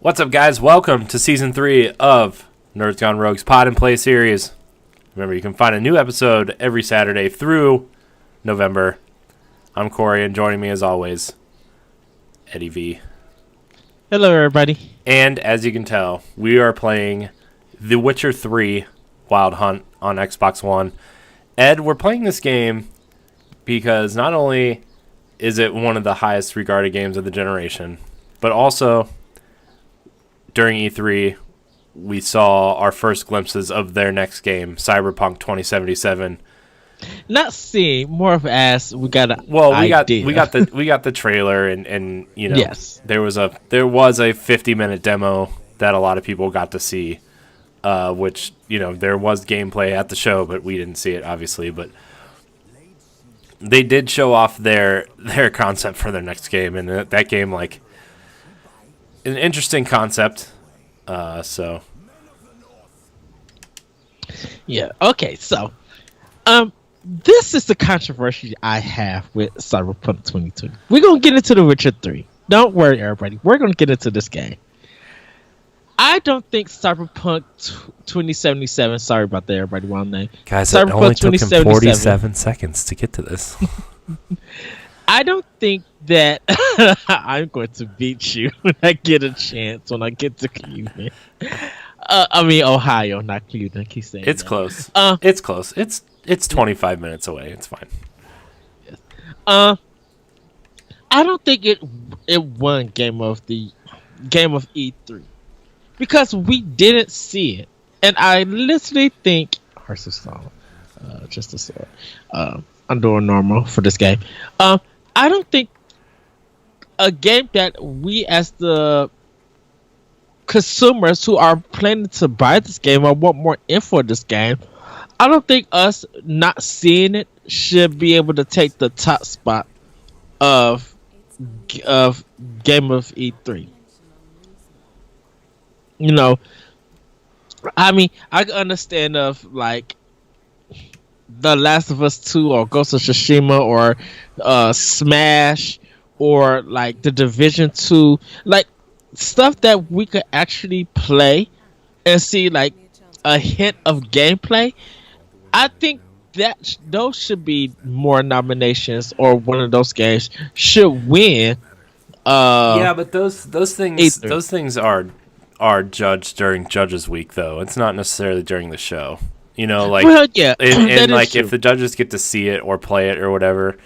What's up, guys? Welcome to Season 3 of Nerds Gone Rogue's Pod and Play series. Remember, you can find a new episode every Saturday through November. I'm Corey, and joining me as always, Eddie V. Hello, everybody. And as you can tell, we are playing The Witcher 3 Wild Hunt on Xbox One. Ed, we're playing this game because not only is it one of the highest regarded games of the generation, but also during E3, we saw our first glimpses of their next game, Cyberpunk 2077. Not seeing, more of as we got a idea. we got the trailer and you know, yes, there was a 50-minute demo that a lot of people got to see, which, you know, there was gameplay at the show, but we didn't see it obviously. But they did show off their concept for their next game, and that game, like, an interesting concept. So yeah. Okay, so this is the controversy I have with Cyberpunk 2020. We're gonna get into The Witcher 3. Don't worry, everybody. We're gonna get into this game. I don't think Cyberpunk 2077. Sorry about that, everybody. Wrong name. Guys, it only took him 47 seconds to get to this. I don't think that I'm going to beat you when I get a chance, when I get to Cleveland. I mean, Ohio, not Cleveland. I keep saying it's that. Close. It's close. It's 25 minutes away. It's fine. Yes. I don't think it won game of E3 because we didn't see it, and I literally think Hearts of Stone, just a sword. I'm doing normal for this game. I don't think a game that we as the consumers who are planning to buy this game or want more info of this game, I don't think us not seeing it should be able to take the top spot of game of E3. You know, I mean, I can understand of like The Last of Us 2 or Ghost of Tsushima or Smash or like The Division 2, like stuff that we could actually play and see like a hint of gameplay. I think that those should be more nominations, or one of those games should win. Yeah, but those things E3. Those things are judged during Judges Week, though. It's not necessarily during the show. You know, like, well, yeah, and like true. if the judges get to see it or play it or whatever,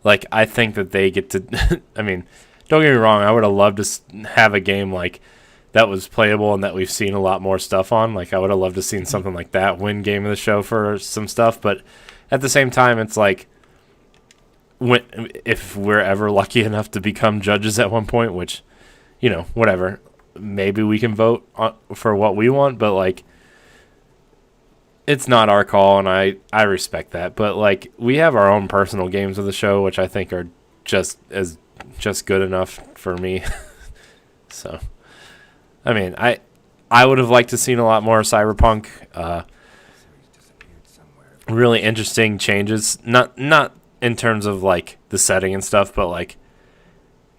like, I think that they get to. I mean, don't get me wrong. I would have loved to have a game like that was playable and that we've seen a lot more stuff on. Like, I would have loved to seen something like that win game of the show for some stuff. But at the same time, it's like, if we're ever lucky enough to become judges at one point, which, you know, whatever, maybe we can vote for what we want, but like, it's not our call, and I respect that. But like, we have our own personal games of the show, which I think are just good enough for me. So, I mean, I would have liked to seen a lot more Cyberpunk. Really interesting changes, not in terms of like the setting and stuff, but like,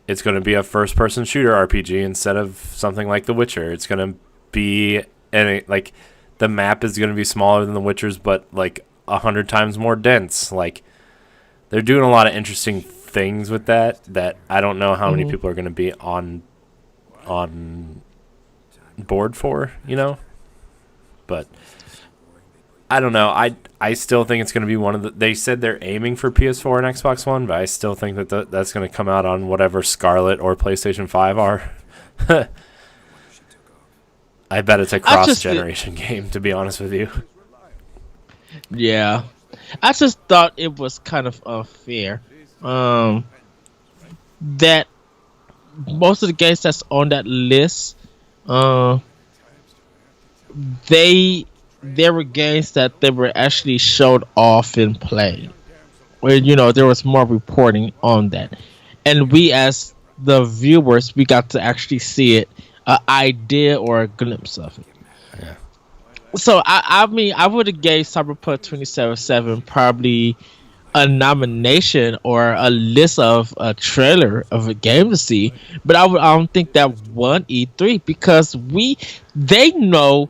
it's going to be a first-person shooter RPG instead of something like The Witcher. It's going to be like, the map is going to be smaller than The Witcher's, but like 100 times more dense. Like, they're doing a lot of interesting things with that I don't know how many people are going to be on board for, you know. But I don't know. I still think it's going to be one of the. They said they're aiming for PS4 and Xbox One, but I still think that that's going to come out on whatever Scarlet or PlayStation 5 are. I bet it's a cross-generation game, to be honest with you. Yeah, I just thought it was kind of unfair that most of the games that's on that list, there were games that they were actually showed off and played, where, you know, there was more reporting on that, and we as the viewers, we got to actually see it, an idea or a glimpse of it. Yeah. So I mean, I would have gave Cyberpunk 2077 probably a nomination or a list of a trailer of a game to see, but I don't think that won E3 because they know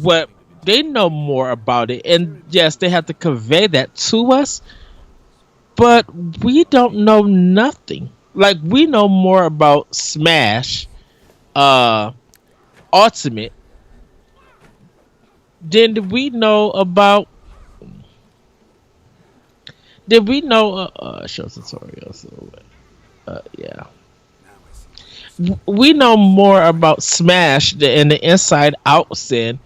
what they know more about it, and yes, they have to convey that to us, but we don't know nothing. Like we know more about Smash, uh, Ultimate than we know about. Did we know? Show tutorial. So, yeah, we know more about Smash and the Inside Outs and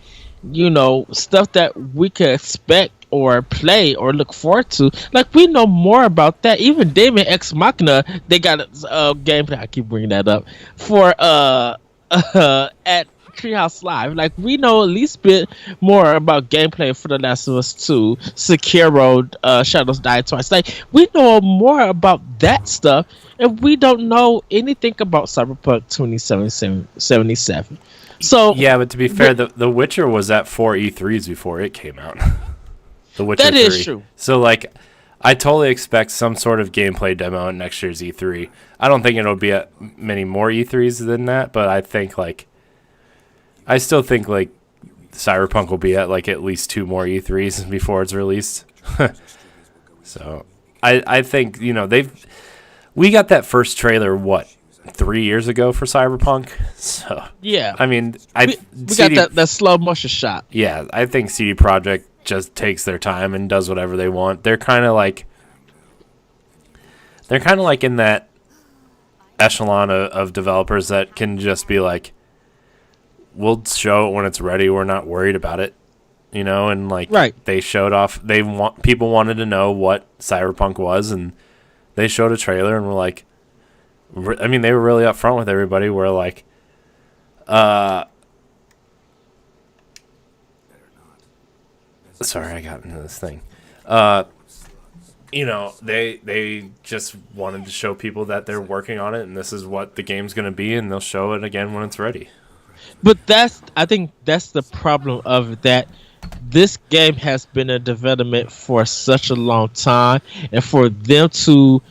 stuff that we could expect or play or look forward to. Like we know more about that. Even Damon X Machina, they got a gameplay. I keep bringing that up for at Treehouse Live. Like we know at least bit more about gameplay for The Last of Us 2, Sekiro, Shadows Die Twice. Like we know more about that stuff, and we don't know anything about Cyberpunk 2077. So Yeah, but to be fair, the Witcher was at 4 E3s before it came out. The Witcher that 3. is true. So like, I totally expect some sort of gameplay demo at next year's E3. I don't think it'll be at many more E3s than that, but I still think like Cyberpunk will be at like at least 2 more E3s before it's released. So I think we got that first trailer 3 years ago for Cyberpunk. So Yeah, I mean we got that slow motion shot. yeah, I think CD Projekt just takes their time and does whatever they want. They're kind of like in that echelon of developers that can just be like, we'll show it when it's ready. We're not worried about it, and like Right. they showed off. People wanted to know what Cyberpunk was, and they showed a trailer, and we're like, I mean, they were really upfront with everybody. We're like, sorry, I got into this thing. They just wanted to show people that they're working on it, and this is what the game's going to be, and they'll show it again when it's ready. But I think that's the problem of that. This game has been in development for such a long time, and for them to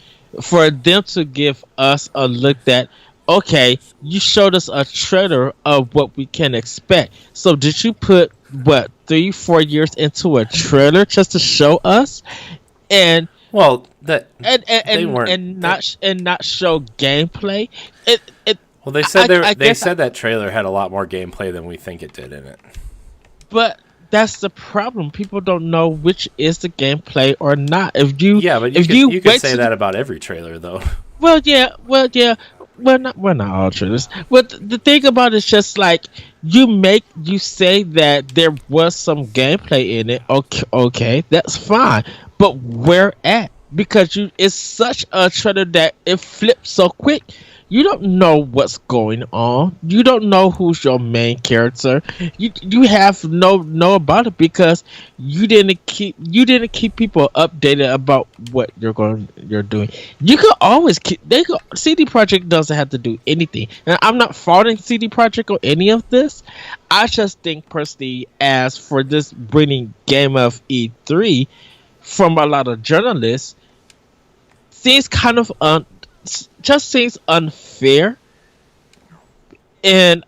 give us a look that, okay, you showed us a trailer of what we can expect. So did you put 3-4 years into a trailer just to show us? And Well, and they weren't not show gameplay. Well, they said I said that trailer had a lot more gameplay than we think it did in it. But that's the problem. People don't know which is the gameplay or not. If you could say that about every trailer, though. Well, yeah. We're not all trailers. But the thing about it is just like you say that there was some gameplay in it. Okay, that's fine. But where at? Because it's such a trailer that it flips so quick. You don't know what's going on. You don't know who's your main character. You have no about it because you didn't keep people updated about what you're doing. You could always CD Projekt doesn't have to do anything. And I'm not faulting CD Projekt on any of this. I just think personally, as for this winning game of E3 from a lot of journalists, seems kind of just seems unfair, and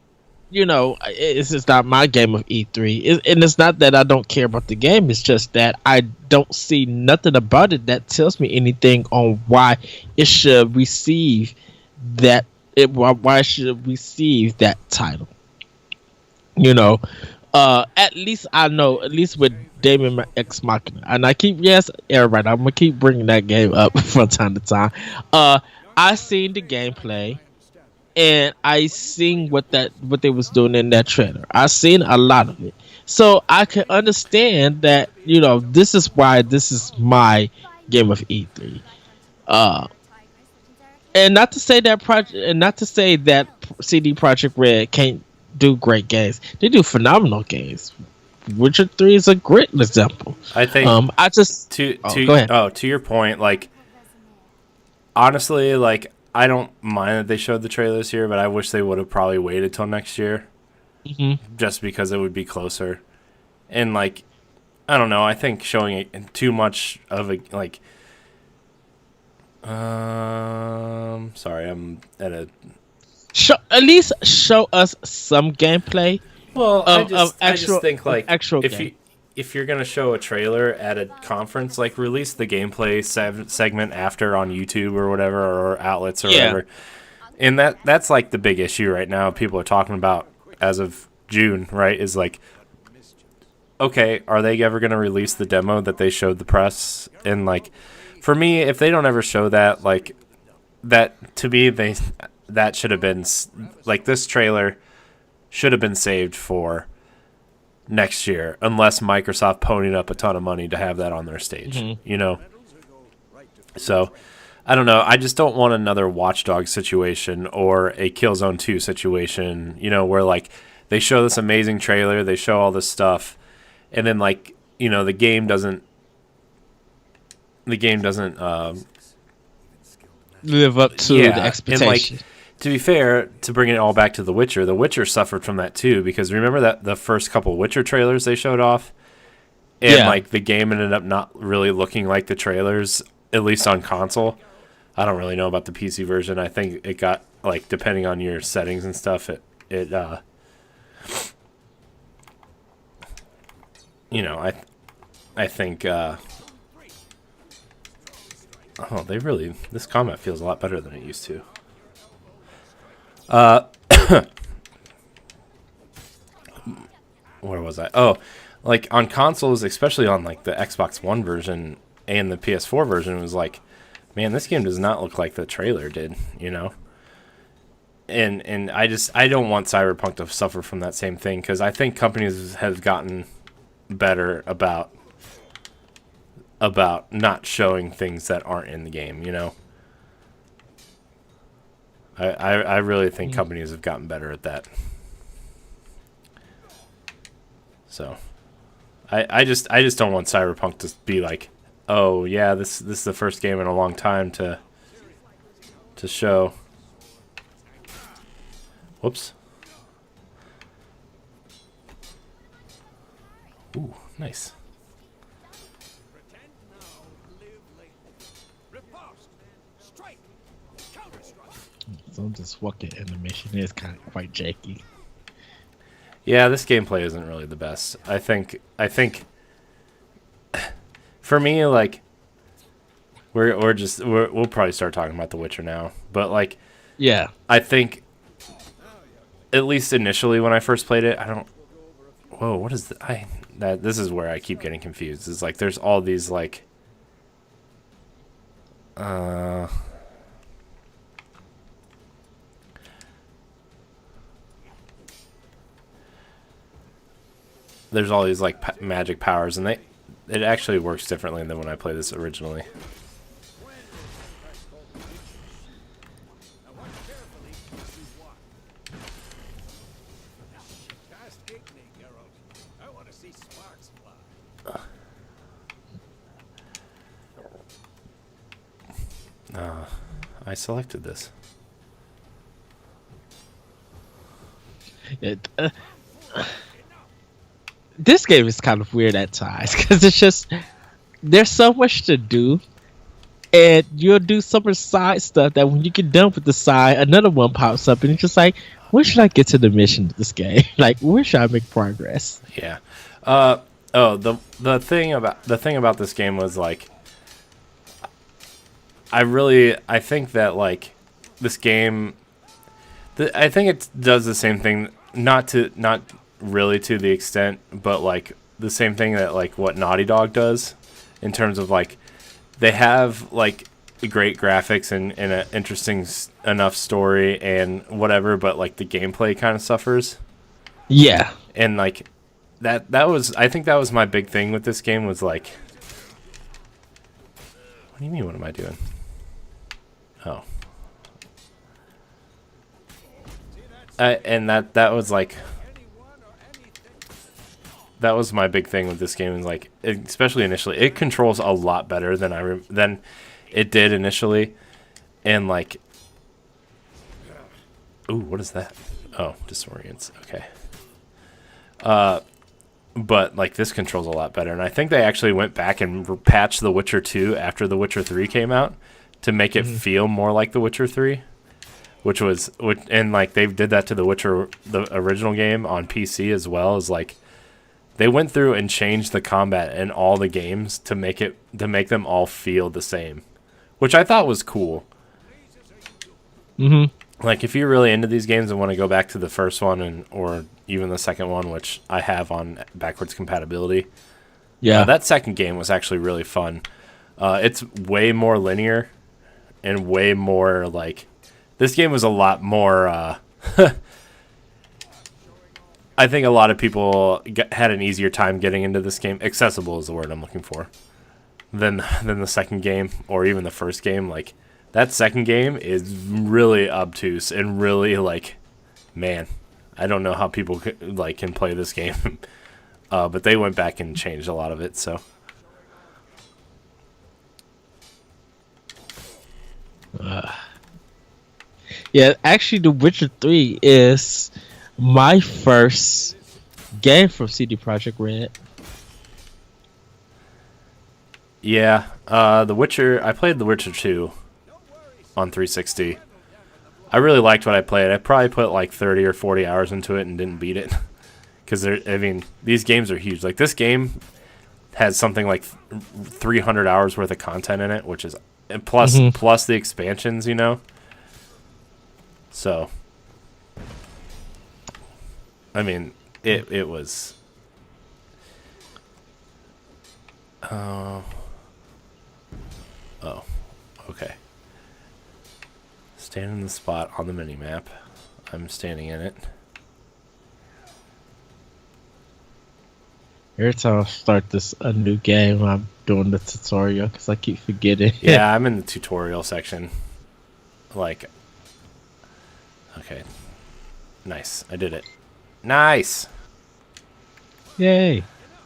it's just not my game of E3, and it's not that I don't care about the game. It's just that I don't see nothing about it that tells me anything on why it should receive that. Why it should receive that title? At least I know, at least with Damon X Machina, and I'm gonna keep bringing that game up from time to time. I seen the gameplay, and I seen what they was doing in that trailer. I seen a lot of it, so I can understand that this is why this is my game of E3. And not to say that CD Projekt Red can't do great games. They do phenomenal games. Witcher 3 is a great example. I think go ahead. To your point, like, honestly, like, I don't mind that they showed the trailers here, but I wish they would have probably waited till next year, just because it would be closer. And like, I don't know. I think showing it too much of a like. Sorry, I'm at a. At least show us some gameplay Well, of I just actual think like game. if you're gonna show a trailer at a conference, like release the gameplay segment after on YouTube or whatever or outlets or Yeah. whatever. And that's like the big issue right now. People are talking about as of June, right? Is like, okay, are they ever gonna release the demo that they showed the press? And like, for me, if they don't ever show that, like that to me, that should have been like this trailer should have been saved for next year, unless Microsoft ponied up a ton of money to have that on their stage, you know? So, I don't know. I just don't want another Watch Dogs situation or a Killzone 2 situation, you know, where, like, they show this amazing trailer, they show all this stuff, and then, like, you know, the game doesn't live up to the expectation. And, like, to be fair, to bring it all back to The Witcher suffered from that too, because remember that the first couple Witcher trailers they showed off, and like the game ended up not really looking like the trailers, at least on console. I don't really know about the PC version. I think it got, like, depending on your settings and stuff, you know, I think this combat feels a lot better than it used to. Where was I? Oh, like on consoles, especially on like the Xbox One version and the PS4 version, it was like, man, this game does not look like the trailer did, you know. And I don't want Cyberpunk to suffer from that same thing, because I think companies have gotten better about not showing things that aren't in the game, you know. I really think companies have gotten better at that. So, I just don't want Cyberpunk to be like, oh yeah, this is the first game in a long time to show. Whoops. Ooh, nice. So this walking animation is kind of quite janky. Yeah, this gameplay isn't really the best. I think for me, like, we'll probably start talking about The Witcher now, but like, yeah, I think at least initially when I first played it, I don't. Whoa, what is that? This is where I keep getting confused. It's like there's all these like. There's all these like magic powers, and it actually works differently than when I played this originally. I selected this. This game is kind of weird at times because it's just there's so much to do, and you'll do some of the side stuff that when you get done with the side, another one pops up, and it's just like, when should I get to the mission of this game? Like, where should I make progress? Yeah. The thing about this game was like, I think that like this game, I think it does the same thing, not really to the extent, but like the same thing that like what Naughty Dog does in terms of like they have like great graphics and an interesting enough story and whatever, but like the gameplay kind of suffers. Yeah. And like that was, I think that was my big thing with this game, was like, what do you mean, what am I doing? Oh. And that was like, that was my big thing with this game, is like, especially initially, it controls a lot better than it did initially, and like, ooh, what is that? Oh, disorients. Okay. but like this controls a lot better. And I think they actually went back and patched The Witcher 2 after The Witcher 3 came out to make it feel more like The Witcher 3, and like they did that to The Witcher, the original game on PC as well. As like they went through and changed the combat in all the games to make them all feel the same, which I thought was cool. Like if you're really into these games and want to go back to the first one or even the second one, which I have on backwards compatibility, that second game was actually really fun. It's way more linear and way more like this game was a lot more. I think a lot of people had an easier time getting into this game. Accessible is the word I'm looking for. Than the second game or even the first game. Like that second game is really obtuse and really like, man, I don't know how people can play this game. But they went back and changed a lot of it. So. Yeah, actually, The Witcher 3 is my first game from CD Projekt Red. Yeah, The Witcher. I played The Witcher 2 on 360. I really liked what I played. I probably put like 30 or 40 hours into it and didn't beat it. Because, I mean, these games are huge. Like, this game has something like 300 hours worth of content in it, which is plus the expansions, you know? So, I mean, it was... Oh, okay. Stand in the spot on the mini-map. I'm standing in it. Every time I start a new game, I'm doing the tutorial because I keep forgetting. Yeah, I'm in the tutorial section. Like, okay. Nice. I did it. Nice! Yay.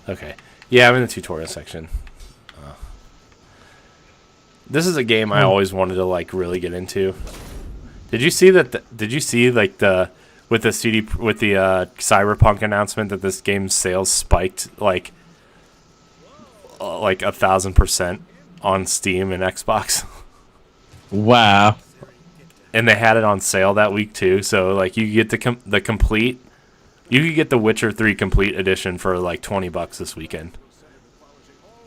Okay. Yeah, I'm in the tutorial section. This is a game I always wanted to like really get into. Did you see that? Did you see like with the Cyberpunk announcement that this game's sales spiked like 1,000% on Steam and Xbox? Wow. And they had it on sale that week too. So like you get the complete. You could get the Witcher 3 Complete Edition for like $20 this weekend.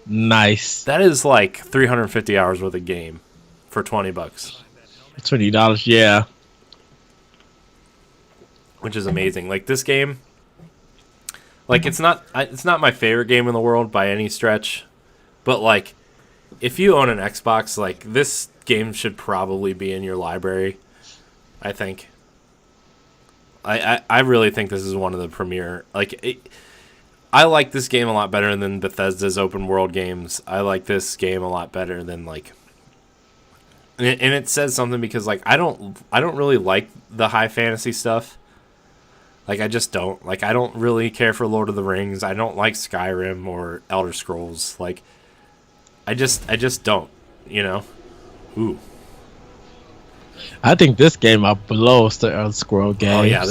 Nice. That is like 350 hours worth of game for $20. $20, yeah. Which is amazing. Like this game, like it's not my favorite game in the world by any stretch, but like if you own an Xbox, like this game should probably be in your library. I think. I really think this is one of the premier. I like this game a lot better than Bethesda's open world games. I like this game a lot better than like. And it says something because like I don't really like the high fantasy stuff. Like I just don't like. I don't really care for Lord of the Rings. I don't like Skyrim or Elder Scrolls. Like I just don't. You know. Ooh. I think this game outblows the Elder Scroll games. Oh yeah,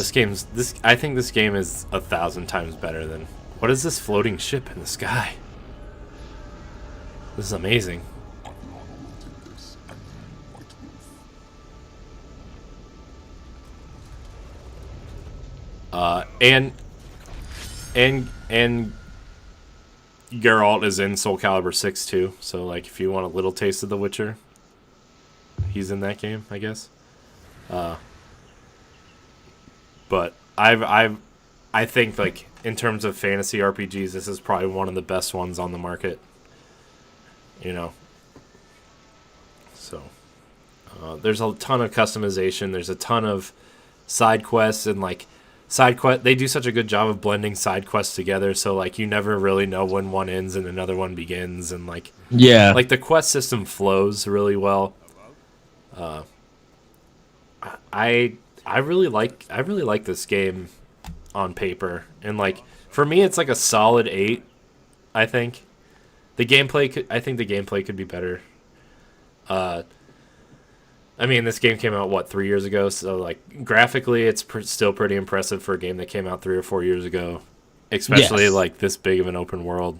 I think this game is 1,000 times better than. What is this floating ship in the sky? This is amazing. And Geralt is in Soul Calibur 6 too. So like, if you want a little taste of The Witcher, he's in that game, I guess. But I think like in terms of fantasy RPGs, this is probably one of the best ones on the market. You know. So there's a ton of customization. There's a ton of side quests and like they do such a good job of blending side quests together. So like you never really know when one ends and another one begins, and like like the quest system flows really well. I really like this game on paper, and like for me it's like a solid 8. I think the gameplay could be better. I mean, this game came out 3 years ago, so like graphically it's still pretty impressive for a game that came out 3 or 4 years ago. especially Yes. like this big of an open world.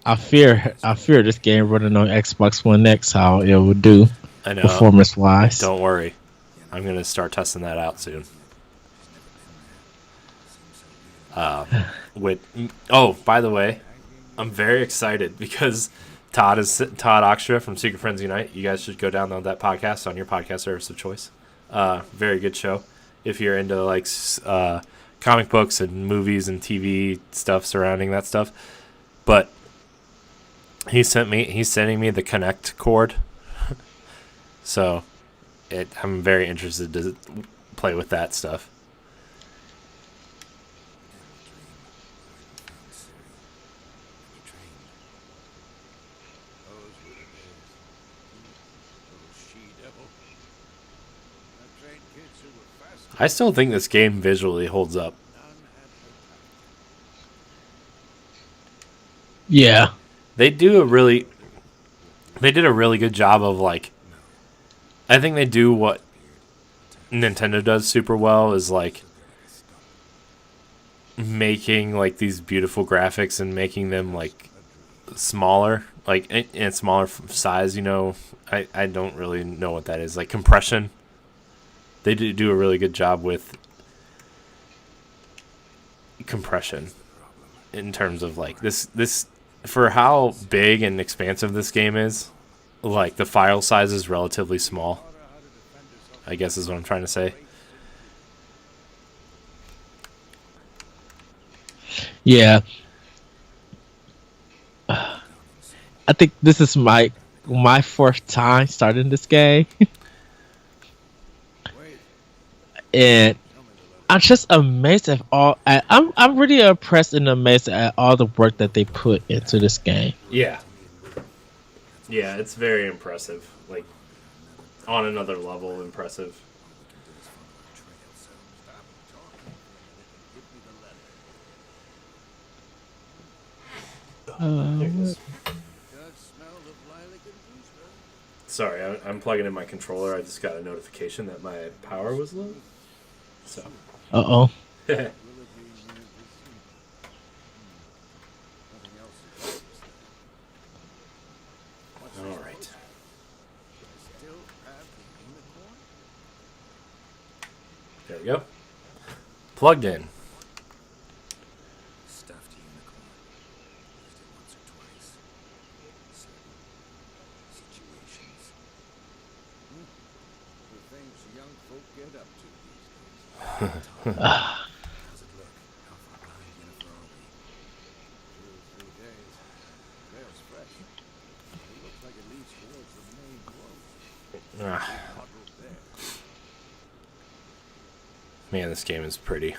I fear this game running on Xbox One X how it would do I know. performance wise. Don't worry, I'm gonna start testing that out soon. With by the way, I'm very excited because Todd Oxtra from Secret Friends Unite. You guys should go download that podcast on your podcast service of choice. Very good show. If you're into like comic books and movies and TV stuff surrounding that stuff, but he's sending me the Connect cord, so I'm very interested to play with that stuff. I still think this game visually holds up. Yeah. They did a really good job of like, I think they do what Nintendo does super well is like making like these beautiful graphics and making them like smaller, like in smaller size. I don't really know what that is, like compression. They do a really good job with compression in terms of like this for how big and expansive this game is. Like the file size is relatively small, I guess is what I'm trying to say. Yeah. I think this is my fourth time starting this game. And I'm just amazed at I'm really impressed and amazed at all the work that they put into this game. Yeah, it's very impressive. Like on another level, impressive. Sorry, I'm plugging in my controller. I just got a notification that my power was low. So. Uh-oh. All right. There we go. Plugged in. Man, this game is pretty.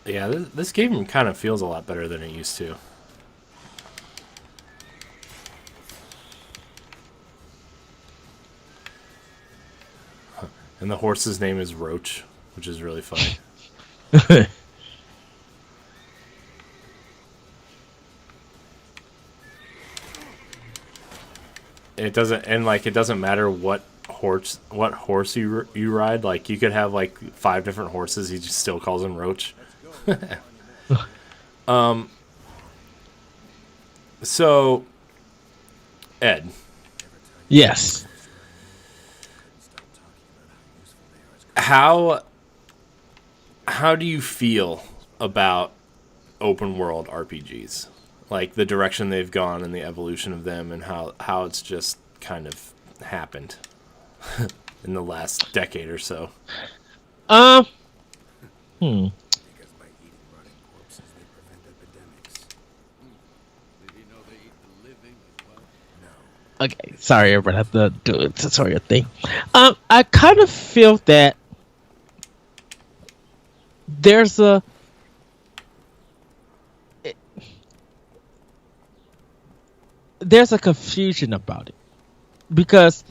Yeah, this game kind of feels a lot better than it used to. And the horse's name is Roach, which is really funny. It doesn't matter what horse you ride. Like you could have like 5 different horses. He just still calls him Roach. So, Ed. Yes. How do you feel about open world RPGs? Like the direction they've gone and the evolution of them, and how it's just kind of happened in the last decade or so. Okay, sorry, everyone. I have to do a tutorial thing. I kind of feel that there's there's a confusion about it because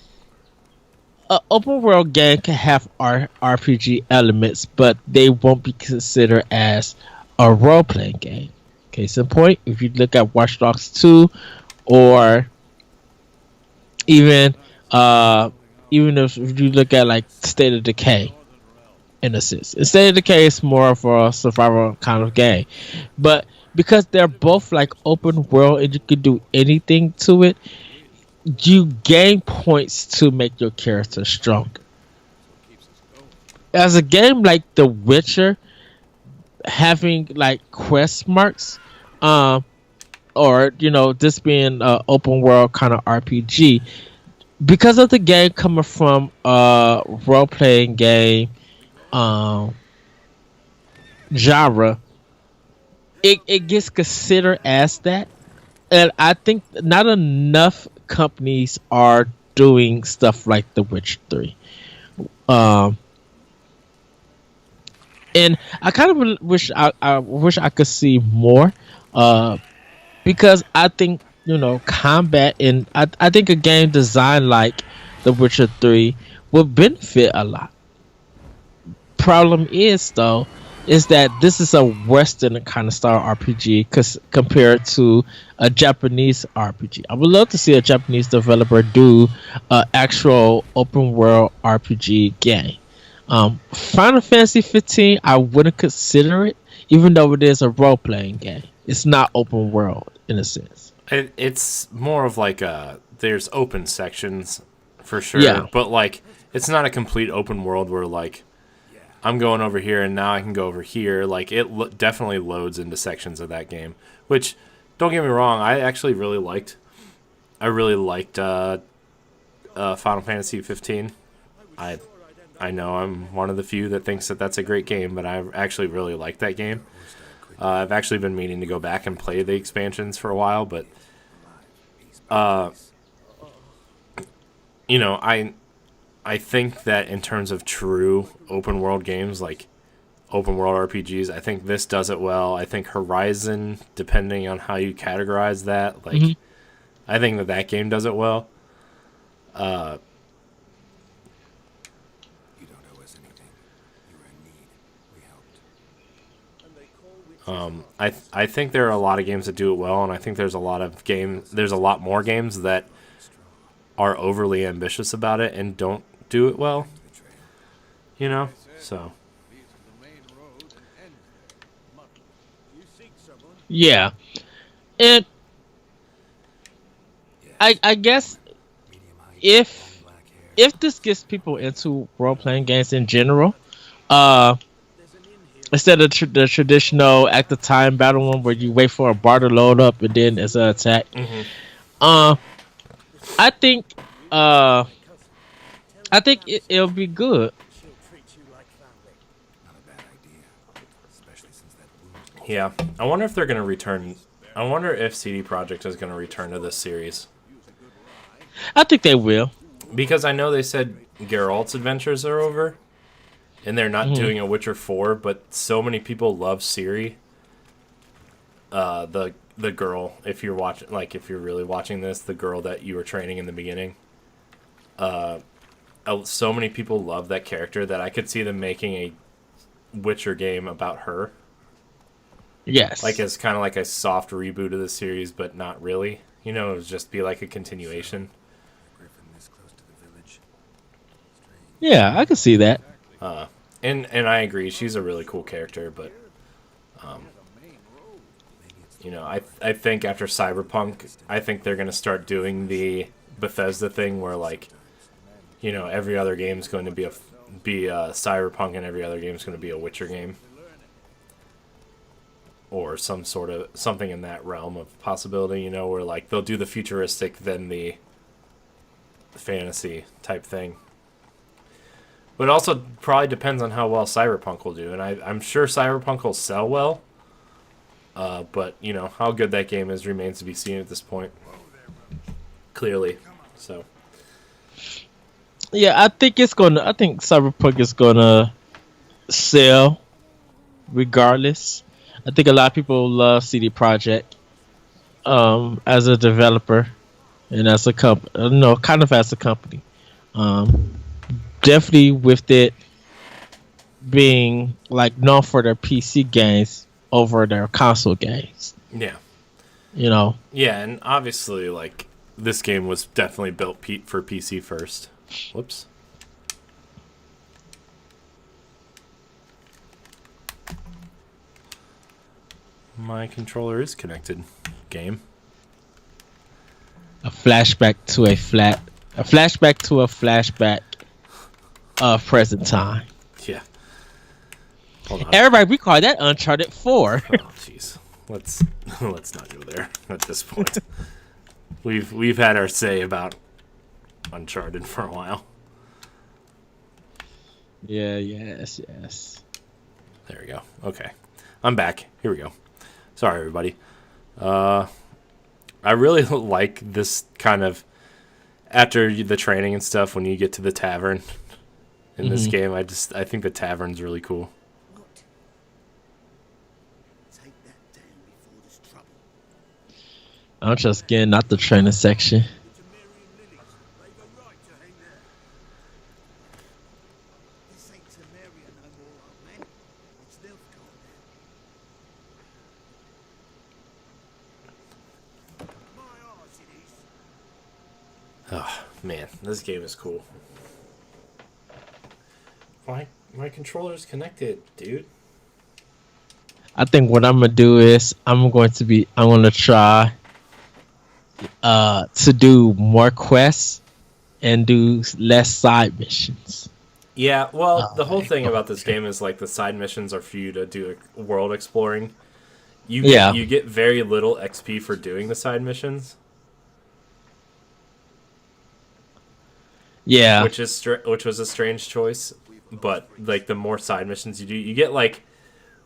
an open world game can have RPG elements, but they won't be considered as a role playing game. Case in point, if you look at Watch Dogs 2 or even even if you look at like State of Decay in a sense. And State of Decay is more of a survival kind of game. But because they're both like open world and you can do anything to it, you gain points to make your character stronger. As a game like The Witcher, having like quest marks, um, or this being an open world kind of RPG, because of the game coming from a role playing game um, genre, it gets considered as that. And I think not enough companies are doing stuff like The Witcher 3. Um, and I kind of wish I wish I could see more. Uh, because I think combat and I think a game designed like The Witcher 3 would benefit a lot. Problem is though is that this is a Western kind of style RPG compared to a Japanese RPG. I would love to see a Japanese developer do an actual open world RPG game. Final Fantasy 15, I wouldn't consider it, even though it is a role playing game. It's not open world in a sense. It's more of like there's open sections for sure, Yeah. but like it's not a complete open world where like I'm going over here and now I can go over here. Like it definitely loads into sections of that game, which don't get me wrong, I actually really liked. I really liked Final Fantasy 15. I know I'm one of the few that thinks that that's a great game, but I actually really like that game. I've actually been meaning to go back and play the expansions for a while, but I think that in terms of true open world games, like open world RPGs, I think this does it well. I think Horizon, depending on how you categorize that, like I think that game does it well. Uh, I think there are a lot of games that do it well, and I think there's a lot more games that are overly ambitious about it and don't do it well. So Yeah. And I guess if this gets people into role playing games in general, uh instead of the traditional at the time battle one where you wait for a bar to load up and then it's an attack. Uh, I think uh, it'll be good. yeah, I wonder if they're going to return. I wonder if CD Projekt is going to return to this series, I think they will. because I know they said Geralt's adventures are over, and they're not doing a Witcher 4, but so many people love Ciri, the girl. If you're watching, like if you're really watching this, the girl that you were training in the beginning. So many people love that character that I could see them making a Witcher game about her, Yes. like as kind of like a soft reboot of the series, but not really. It would just be like a continuation. Yeah, I can see that. And I agree, she's a really cool character, but I think after Cyberpunk, I think they're gonna start doing the Bethesda thing where like, every other game's going to be a Cyberpunk and every other game's going to be a Witcher game, or some sort of something in that realm of possibility. Where like they'll do the futuristic then the fantasy type thing. But it also probably depends on how well Cyberpunk will do. And I'm sure Cyberpunk will sell well. But, how good that game is remains to be seen at this point. Clearly. So. Yeah, I think Cyberpunk is gonna sell regardless. I think a lot of people love CD Projekt as a developer. and as a no, kind of as a company. Um, Definitely with it being like known for their PC games over their console games. Yeah. You know, Yeah, and obviously, like, this game was definitely built for PC first. Whoops. My controller is connected. Game. a flashback to a flashback of present time. Yeah. Hold on. Everybody, we call that Uncharted 4. Oh, jeez. Let's not go there at this point. We've had our say about Uncharted for a while. Yeah, yes. There we go. Okay. I'm back. Here we go. Sorry, everybody. I really like this kind of after the training and stuff when you get to the tavern in this game. I think the tavern's really cool. What? Take that down before there's trouble. I'm just getting out the training section. It's a Mary and Lily's. They've a right to hang there. This ain't Samaria no more, old man. It's Nilfgaard now. My arse it is. Oh, man. This game is cool. My controller's connected, dude. I think what I'm gonna do is I'm gonna try to do more quests and do less side missions. Yeah, well, the whole thing about this game is like the side missions are for you to do world exploring. You get very little XP for doing the side missions. Yeah. Which was a strange choice, but like the more side missions you do, you get like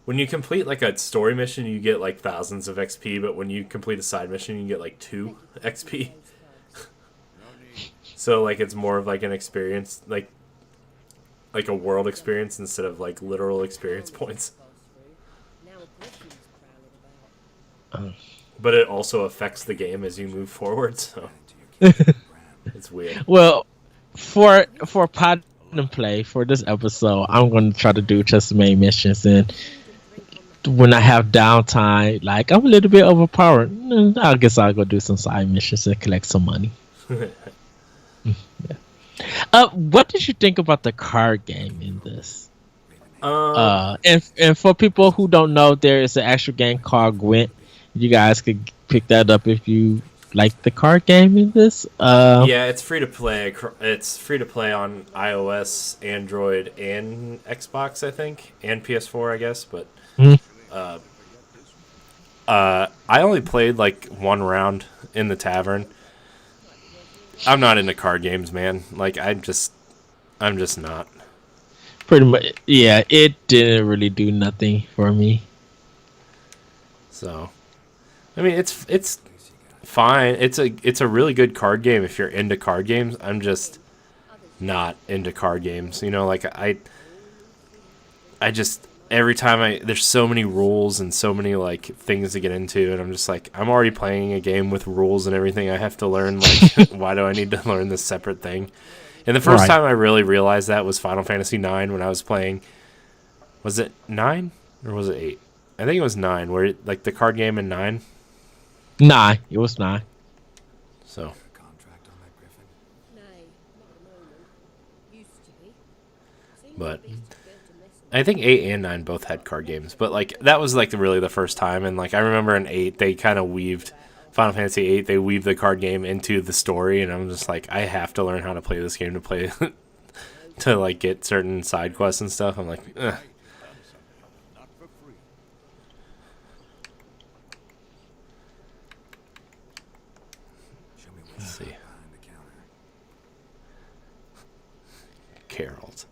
when you complete like a story mission, you get like thousands of XP, but when you complete a side mission, you get like 2 XP. So like it's more of like an experience, like a world experience instead of like literal experience points. But it also affects the game as you move forward, so it's weird. Well, for pod and play for this episode, I'm going to try to do just main missions, and when I have downtime, like I'm a little bit overpowered, I guess I'll go do some side missions and collect some money. What did you think about the card game in this? And for people who don't know, there is an actual game called Gwent. You guys could pick that up if you like the card game in this. Yeah, it's free to play. It's free to play on iOS, Android, and Xbox, I think, and PS4, I guess. But I only played like one round in the tavern. I'm not into card games, man. Like I'm just not. Pretty much, yeah. It didn't really do nothing for me. So, I mean, it's fine. It's a really good card game if you're into card games. I'm just not into card games. You know, like I just every time there's so many rules and so many like things to get into, and I'm just like I'm already playing a game with rules and everything. I have to learn like why do I need to learn this separate thing? And the first time I really realized that was Final Fantasy IX when I was playing. Was it 9 or was it 8? I think it was 9. Where like the card game in 9. 9. It was 9. So. But I think 8 and 9 both had card games, but like that was like really the first time, and like I remember in 8 they kind of weaved Final Fantasy 8. They weaved the card game into the story, and I'm just like I have to learn how to play this game to play to like get certain side quests and stuff. I'm like, ugh. Let's see. Carol's.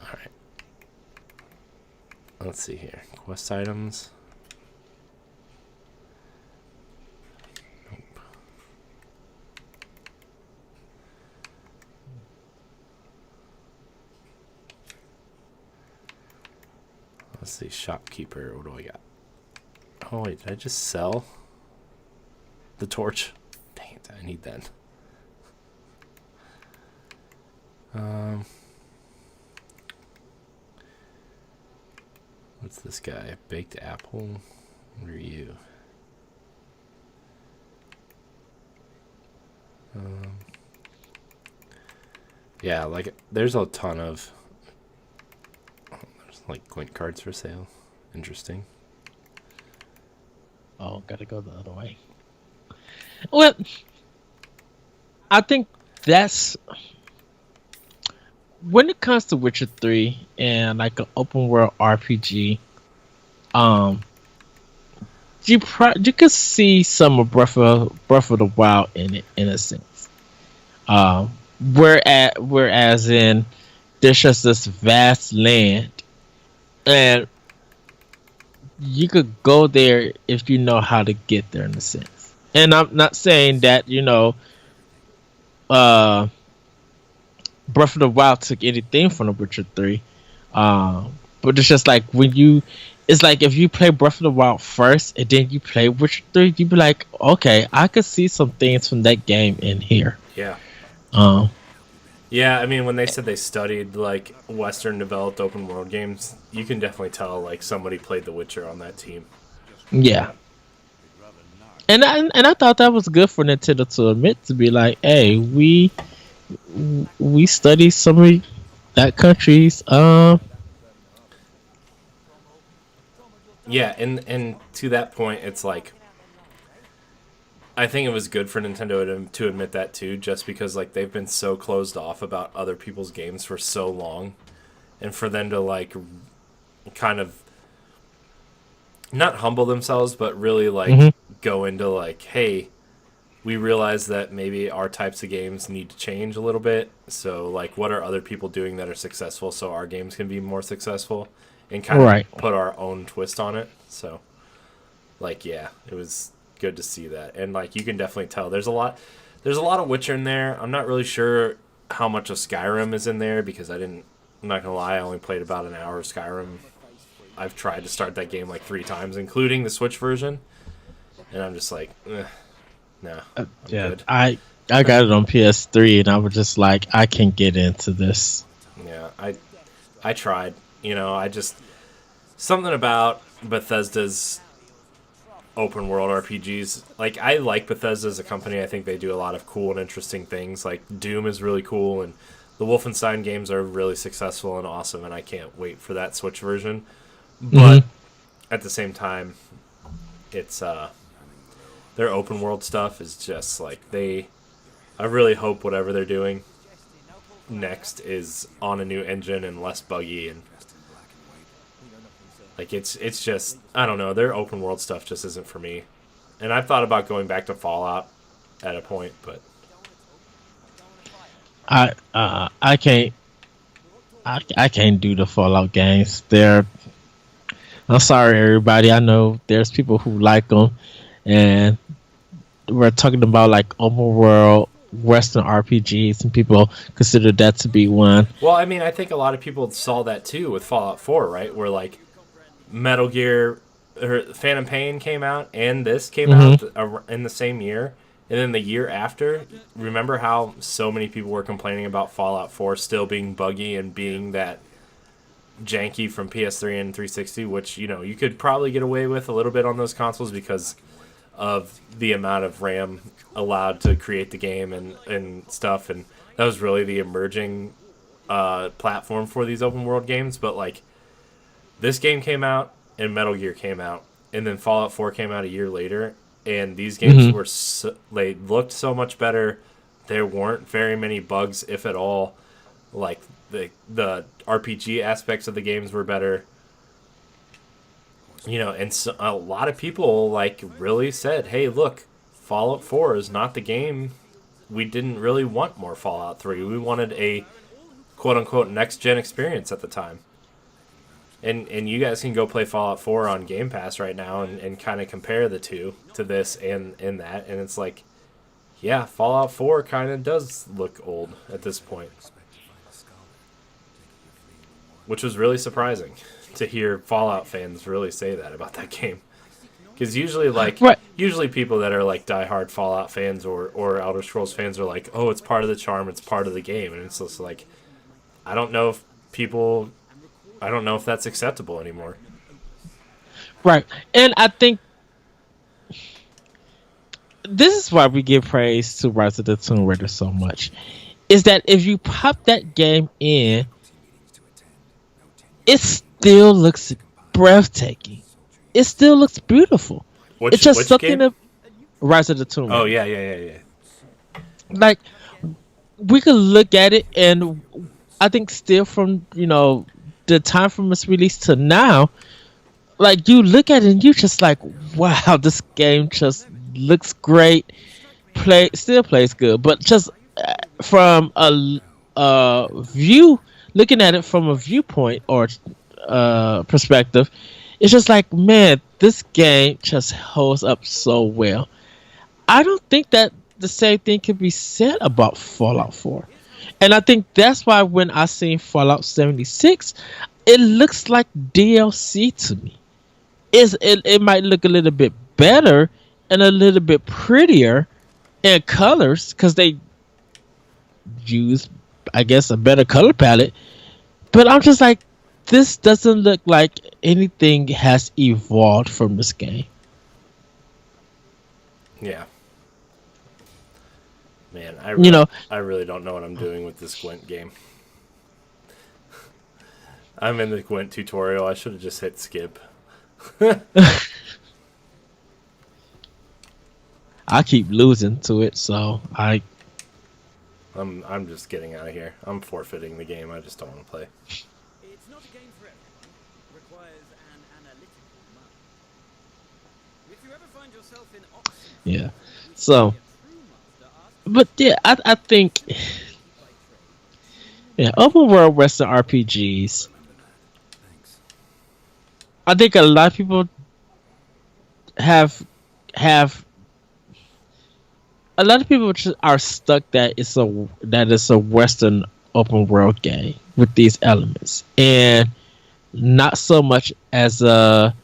Alright. Let's see here. Quest items. Nope. Let's see. Shopkeeper. What do I got? Oh, wait. Did I just sell? The torch. Dang it, I need that. What's this guy? Baked apple? What are you? Yeah, like there's a ton of there's like coin cards for sale. Interesting. Oh, gotta go the other way. Well, I think that's when it comes to Witcher 3 and like an open world RPG. Um, you could see some of Breath of the Wild in it, in a sense. Whereas in there's just this vast land, and you could go there if you know how to get there, in a sense. And I'm not saying that uh, Breath of the Wild took anything from The Witcher 3, but it's just like it's like if you play Breath of the Wild first and then you play Witcher 3, you'd be like, okay, I could see some things from that game in here. Yeah. Um, Yeah, I mean, when they said they studied like Western developed open world games, you can definitely tell like somebody played The Witcher on that team. yeah. And I thought that was good for Nintendo to admit, to be like, hey, we study some of that country's Yeah, and to that point, it's like I think it was good for Nintendo to admit that too, just because like they've been so closed off about other people's games for so long, and for them to like kind of not humble themselves, but really like go into like, hey, we realize that maybe our types of games need to change a little bit. So like, what are other people doing that are successful, so our games can be more successful, and kind Right. of put our own twist on it. So like, yeah, it was good to see that, and like you can definitely tell there's a lot of Witcher in there. I'm not really sure how much of Skyrim is in there because I'm not gonna lie, I only played about an hour of Skyrim. I've tried to start that game like 3 times, including the Switch version, and I'm just like, no, I'm good. I got it on PS3 and I was just like, I can't get into this. Yeah, I tried. I just something about Bethesda's open world RPGs. Like, I like Bethesda as a company. I think they do a lot of cool and interesting things. Like Doom is really cool, and the Wolfenstein games are really successful and awesome, and I can't wait for that Switch version. But at the same time, it's their open world stuff is just like I really hope whatever they're doing next is on a new engine and less buggy, and like it's just, I don't know, their open world stuff just isn't for me. And I've thought about going back to Fallout at a point, but I can't I can't do the Fallout games. I'm sorry, everybody. I know there's people who like them, and we're talking about like open world Western RPGs, and people consider that to be one. well, I mean, I think a lot of people saw that too with Fallout 4, right? Where like Metal Gear or Phantom Pain came out and this came out in the same year. And then the year after, remember how so many people were complaining about Fallout 4 still being buggy and being that janky from PS3 and 360, which, you could probably get away with a little bit on those consoles because of the amount of RAM allowed to create the game and stuff. And that was really the emerging platform for these open world games. But, like, this game came out and Metal Gear came out, and then Fallout 4 came out a year later. And these games they looked so much better. There weren't very many bugs, if at all. Like the RPG aspects of the games were better. And so a lot of people like really said, "Hey, look, Fallout 4 is not the game. We didn't really want more Fallout 3. We wanted a quote unquote next gen experience at the time." And you guys can go play Fallout 4 on Game Pass right now and kind of compare the two to this and that. And it's like, yeah, Fallout 4 kind of does look old at this point. Which was really surprising to hear Fallout fans really say that about that game. Because usually, like, Right. usually people that are like diehard Fallout fans or Elder Scrolls fans are like, oh, it's part of the charm, it's part of the game, and it's just like, I don't know if people, I don't know if that's acceptable anymore. Right. And I think this is why we give praise to Rise of the Tomb Raider so much. Is that if you pop that game in, it still looks breathtaking. It still looks beautiful. It's just Which something game? of Rise of the Tomb Raider. Oh yeah. Like we could look at it, and I think still from the time from its release to now, like you look at it and you just like, wow, this game just looks great. Still plays good, but just from a view, looking at it from a viewpoint or perspective, it's just like, man, this game just holds up so well. I don't think that the same thing can be said about Fallout 4. And I think that's why when I seen Fallout 76, it looks like DLC to me. It might look a little bit better and a little bit prettier in colors because they use, I guess, a better color palette. But I'm just like, this doesn't look like anything has evolved from this game. Yeah. Man, I really don't know what I'm doing with this Gwent game. I'm in the Gwent tutorial. I should have just hit skip. I keep losing to it, so I'm just getting out of here. I'm forfeiting the game. I just don't want to play. It's not a game for everyone. Requires an analytical mind. If you ever find yourself in Oxford, yeah. So, but yeah, I think yeah, open world Western RPGs. I think a lot of people have a lot of people just are stuck that it's a Western open world game with these elements, and not so much as a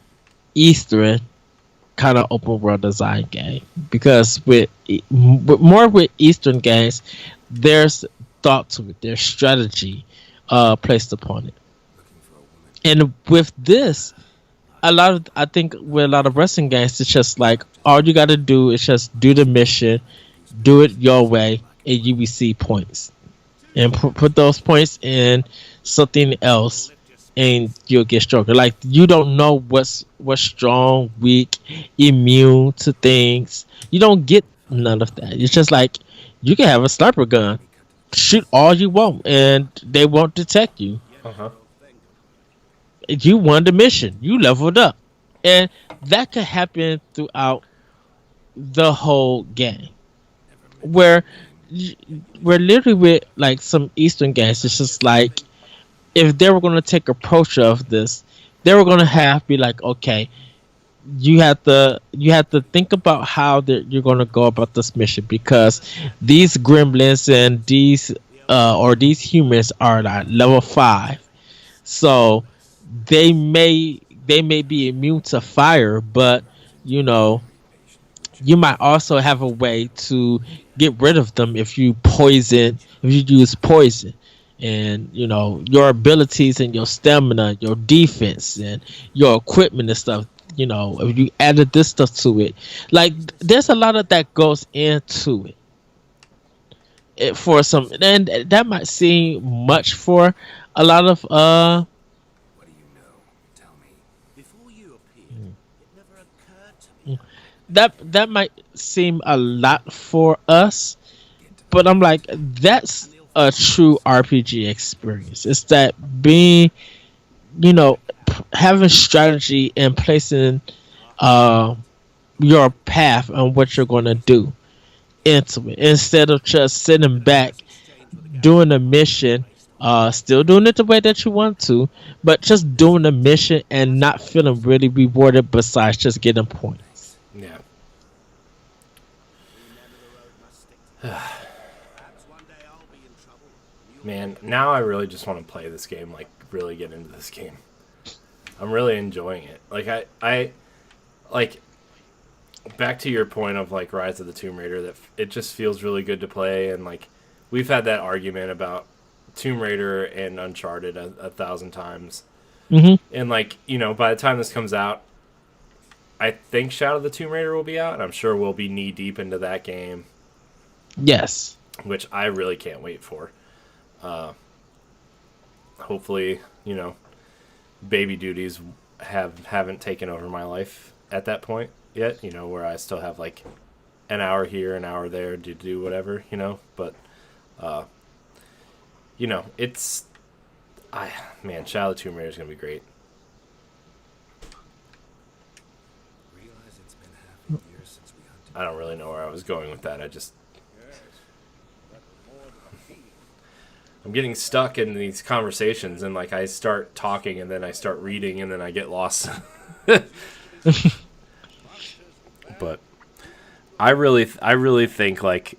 Eastern kind of open world design game. Because with Eastern games, there's thought to it, there's strategy placed upon it, and with this, I think with a lot of wrestling games, it's just like all you got to do is just do the mission, do it your way, and you receive points, and put those points in something else, and you'll get stronger. Like you don't know what's strong, weak, immune to things. You don't get none of that. It's just like you can have a sniper gun, shoot all you want, and they won't detect you. Uh-huh. You won the mission. You leveled up, and that could happen throughout the whole game. Where literally with like some Eastern games, it's just like if they were going to take approach of this, they were going to be like, okay, you have to think about how you're going to go about this mission, because these gremlins and these humans are like level 5, so they may be immune to fire, but you might also have a way to get rid of them if you use poison, and your abilities and your stamina, your defense and your equipment and stuff, if you added this stuff to it, like there's a lot of that goes into it for some, and that might seem much for a lot of what do you know? Tell me. Before you appeared, it never occurred to me. that might seem a lot for us, but I'm like, that's a true RPG experience. It's that being, having strategy and placing your path on what you're going to do into it, instead of just sitting back doing a mission, still doing it the way that you want to, but just doing a mission and not feeling really rewarded besides just getting points. Yeah. Man, now I really just want to play this game, like really get into this game. I'm really enjoying it. Like I like back to your point of like Rise of the Tomb Raider, that it just feels really good to play, and like we've had that argument about Tomb Raider and Uncharted a thousand times, and like by the time this comes out, I think Shadow of the Tomb Raider will be out, and I'm sure we'll be knee deep into that game. Yes. Which I really can't wait for. Hopefully, baby duties haven't taken over my life at that point yet, where I still have like an hour here, an hour there to do whatever, but it's Shadow of the Tomb Raider is going to be great. I don't really know where I was going with that. I'm getting stuck in these conversations, and like I start talking, and then I start reading, and then I get lost. But I really think like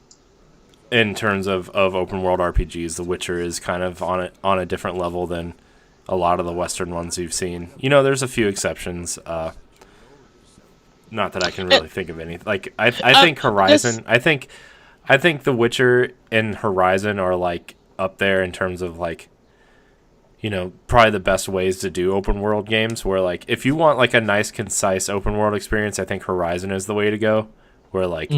in terms of open world RPGs, The Witcher is kind of on a different level than a lot of the Western ones you've seen. There's a few exceptions. Not that I can really think of any. Like I think Horizon. I think The Witcher and Horizon are like up there in terms of like, probably the best ways to do open world games. Where like if you want like a nice concise open world experience, I think Horizon is the way to go. Where like,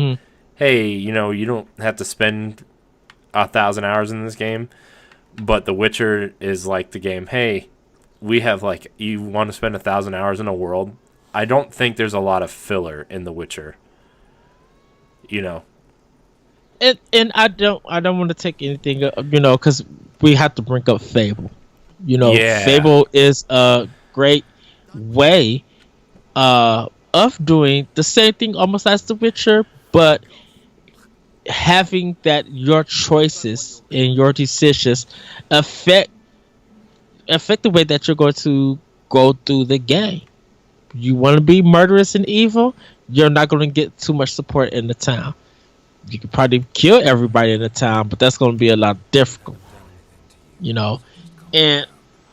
hey, you don't have to spend 1,000 hours in this game, but The Witcher is like the game. Hey, we have like, you want to spend 1,000 hours in a world. I don't think there's a lot of filler in The Witcher. And I don't want to take anything, because we have to bring up Fable. Fable is a great way of doing the same thing almost as The Witcher, but having that your choices and your decisions affect the way that you're going to go through the game. You want to be murderous and evil, you're not going to get too much support in the town. You could probably kill everybody in the town, but that's going to be a lot difficult, And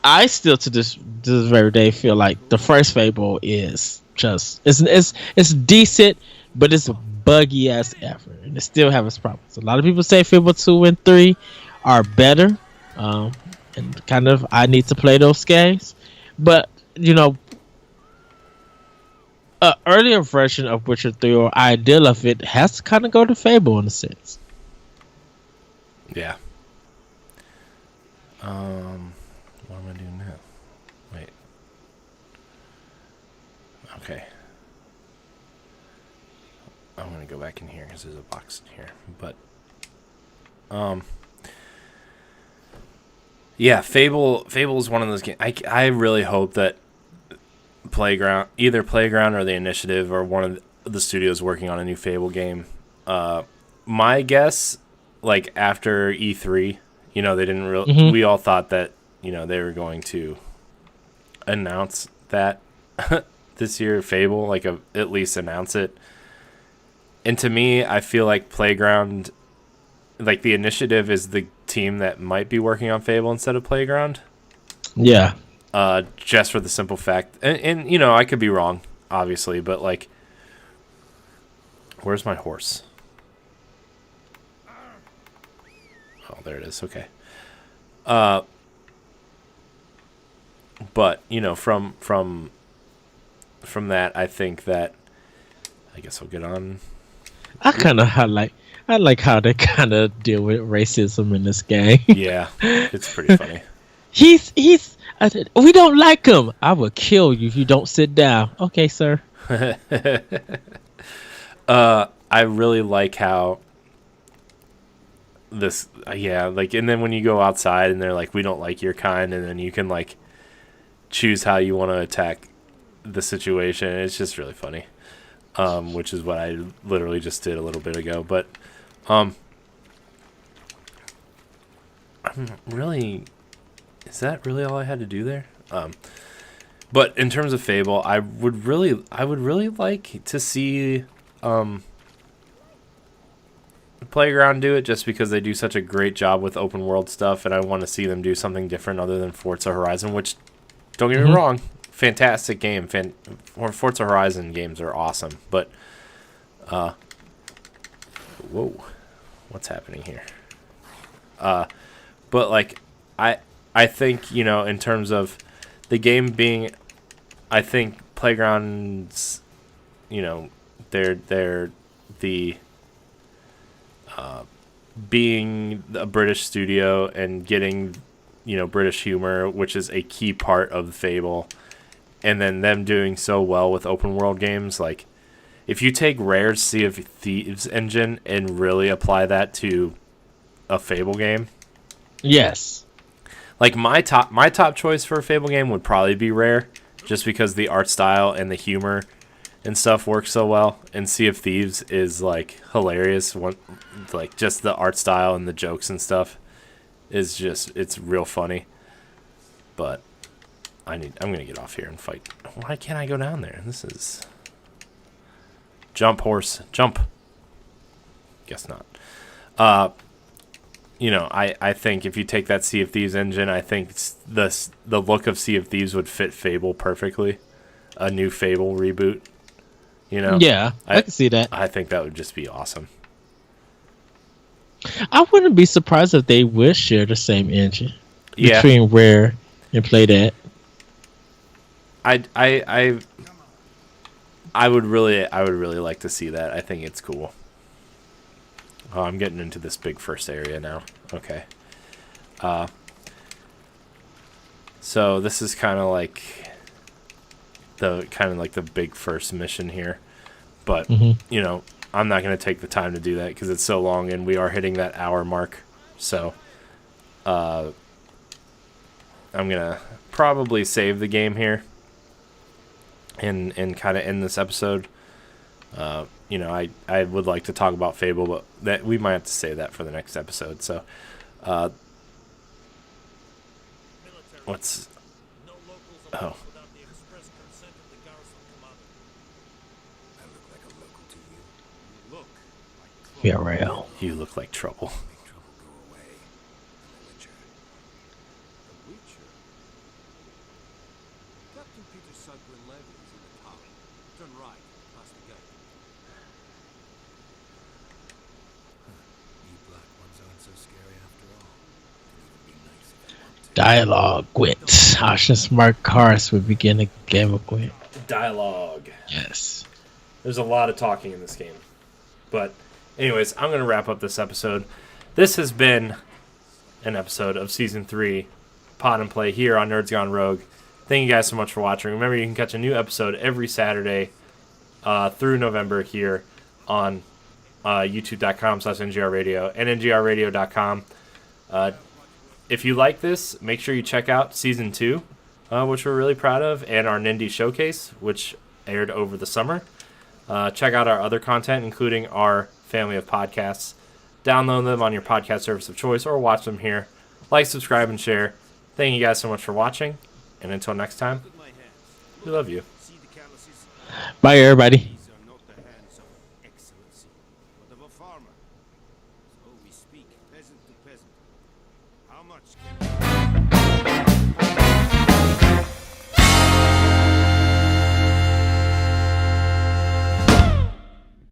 I still to this very day feel like the first Fable is just it's decent, but it's buggy as ever, and it still has its problems. A lot of people say Fable 2 and 3 are better, and kind of I need to play those games, but an earlier version of Witcher 3 or ideal of it has to kind of go to Fable in a sense. Yeah. What am I doing now? Wait. Okay. I'm going to go back in here because there's a box in here. But, yeah, Fable is one of those games. I really hope that either Playground or the Initiative or one of the studios working on a new Fable game. My guess, like after E3, they didn't really. We all thought that they were going to announce that this year, Fable, like at least announce it. And to me, I feel like Playground, like the Initiative, is the team that might be working on Fable instead of Playground. Yeah. Just for the simple fact, and I could be wrong, obviously, but like, where's my horse? Oh, there it is. Okay. But from that, I think that I guess I'll get on. I like how they kind of deal with racism in this game. Yeah, it's pretty funny. We don't like him. I will kill you if you don't sit down. Okay, sir. I really like how this, like, and then when you go outside and they're like, we don't like your kind, and then you can like choose how you want to attack the situation. It's just really funny, which is what I literally just did a little bit ago. But I'm really. Is that really all I had to do there? But in terms of Fable, I would really like to see Playground do it, just because they do such a great job with open world stuff, and I want to see them do something different other than Forza Horizon, which, don't get me wrong, fantastic game. Forza Horizon games are awesome, but Whoa, what's happening here? But like, I think, you know, in terms of the game being, I think Playground's, you know, they're the being a British studio and getting, you know, British humor, which is a key part of Fable, and then them doing so well with open world games. Like, if you take Rare's Sea of Thieves engine and really apply that to a Fable game, Yes. like my top choice for a Fable game would probably be Rare, just because the art style and the humor and stuff works so well. And Sea of Thieves is like hilarious. Like just the art style and the jokes and stuff is just, it's real funny. But I'm gonna get off here and fight. Why can't I go down there? This is jump, horse, jump. Guess not. You know, I think if you take that Sea of Thieves engine, I think the look of Sea of Thieves would fit Fable perfectly. A new Fable reboot. You know? Yeah, I can see that. I think that would just be awesome. I wouldn't be surprised if they would share the same engine Yeah. between Rare and Play That. I would really like to see that. I think it's cool. Oh, I'm getting into this big first area now. Okay. So this is kind of like the big first mission here, but you know, I'm not going to take the time to do that because it's so long, and we are hitting that hour mark. So, I'm gonna probably save the game here and kind of end this episode. You know, I would like to talk about Fable, but that we might have to save that for the next episode. So, what's oh. Yeah, real. You look like trouble. Dialogue Gwent. Option smart cars would begin a game of Gwent. Dialogue. Yes. There's a lot of talking in this game. But anyways, I'm going to wrap up this episode. This has been an episode of Season 3 Pod and Play here on Nerds Gone Rogue. Thank you guys so much for watching. Remember, you can catch a new episode every Saturday through November here on youtube.com/ngrradio and ngrradio.com. If you like this, make sure you check out Season 2, which we're really proud of, and our Nindy Showcase, which aired over the summer. Check out our other content, including our family of podcasts. Download them on your podcast service of choice or watch them here. Like, subscribe, and share. Thank you guys so much for watching. And until next time, we love you. Bye, everybody. These are not the hands of excellency, but of a farmer. So we speak peasant to peasant. How much can